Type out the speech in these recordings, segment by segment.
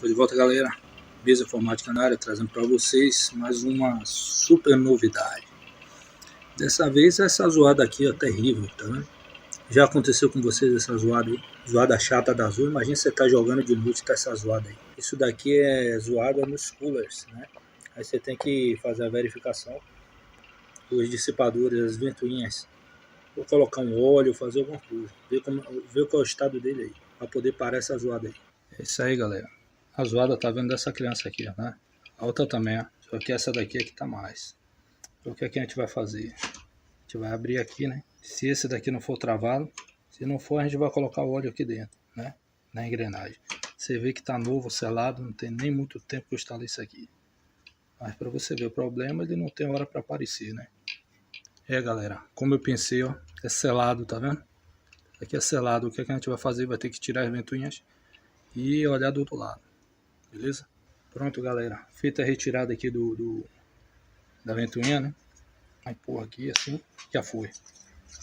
Tô de volta, galera. Mesa Informática na área, trazendo para vocês mais uma super novidade. Dessa vez essa zoada aqui é terrível, tá vendo? Já aconteceu com vocês essa zoada aí? Zoada chata da Azul. Imagina você tá jogando de noite e tá essa zoada aí. Isso daqui é zoada nos coolers, né? Aí você tem que fazer a verificação dos dissipadores, as ventoinhas. Vou colocar um óleo, fazer alguma coisa. Ver qual é o estado dele aí, para poder parar essa zoada aí. É isso aí, galera. A zoada tá vendo dessa criança aqui, né? A outra também, ó. Só que essa daqui é que tá mais. Então o que é que a gente vai fazer? A gente vai abrir aqui, né? Se esse daqui não for travado, se não for, a gente vai colocar o óleo aqui dentro, né? Na engrenagem. Você vê que tá novo, selado, não tem nem muito tempo que eu instalei isso aqui. Mas para você ver o problema, ele não tem hora para aparecer, né? É, galera, como eu pensei, ó, é selado, tá vendo? Aqui é selado. O que é que a gente vai fazer? Vai ter que tirar as ventoinhas e olhar do outro lado. Beleza? Pronto, galera. Feita a retirada aqui da ventoinha, né? Vai pôr aqui assim, já foi. Tá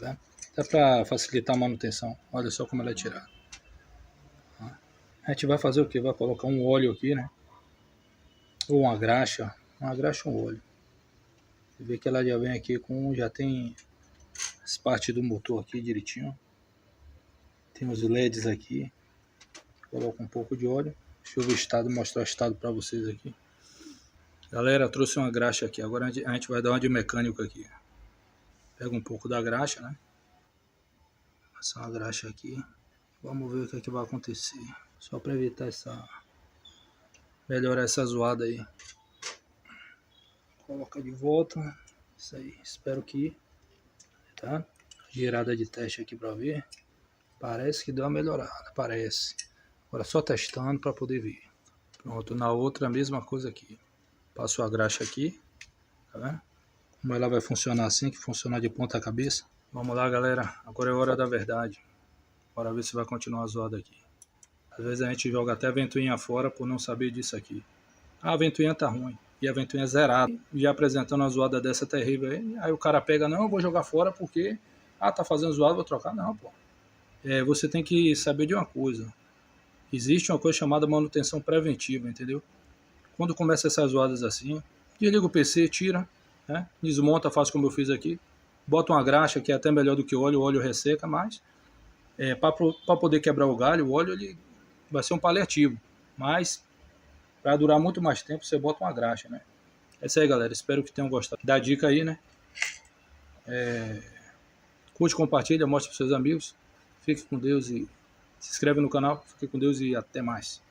vendo? Até para facilitar a manutenção. Olha só como ela é tirada. A gente vai fazer o que? Vai colocar um óleo aqui, né? Ou uma graxa. Uma graxa ou um óleo. Você vê que ela já vem aqui com... Já tem as partes do motor aqui direitinho. Tem os LEDs aqui. Coloca um pouco de óleo. Deixa eu ver o estado, mostrar o estado para vocês aqui. Galera, trouxe uma graxa aqui. Agora a gente vai dar uma de mecânico aqui. Pega um pouco da graxa, né? Passar uma graxa aqui. Vamos ver o que é que vai acontecer. Só para evitar melhorar essa zoada aí. Coloca de volta. Isso aí. Espero que... Tá? Girada de teste aqui para ver. Parece que deu uma melhorada. Parece. Agora só testando para poder ver. Pronto. Na outra a mesma coisa aqui. Passo a graxa aqui. Tá vendo? Como ela vai funcionar assim, que funcionar de ponta cabeça. Vamos lá, galera. Agora é hora da verdade. Bora ver se vai continuar zoado aqui. Às vezes a gente joga até a ventoinha fora por não saber disso aqui. Ah, a ventoinha tá ruim. E a ventoinha é zerada. E apresentando uma zoada dessa terrível aí. Aí o cara pega, não, eu vou jogar fora porque... Ah, tá fazendo zoada, vou trocar. Não, pô. Você tem que saber de uma coisa. Existe uma coisa chamada manutenção preventiva, entendeu? Quando começa essas zoadas assim, desliga o PC, tira, né? Desmonta, faz como eu fiz aqui. Bota uma graxa que é até melhor do que o óleo resseca, mas para poder quebrar o galho, o óleo ele vai ser um paliativo. Mas para durar muito mais tempo, você bota uma graxa, né? É isso aí, galera. Espero que tenham gostado. Dá dica aí, né? Curte, compartilha, mostra para seus amigos. Fique com Deus e se inscreve no canal. Fique com Deus e até mais.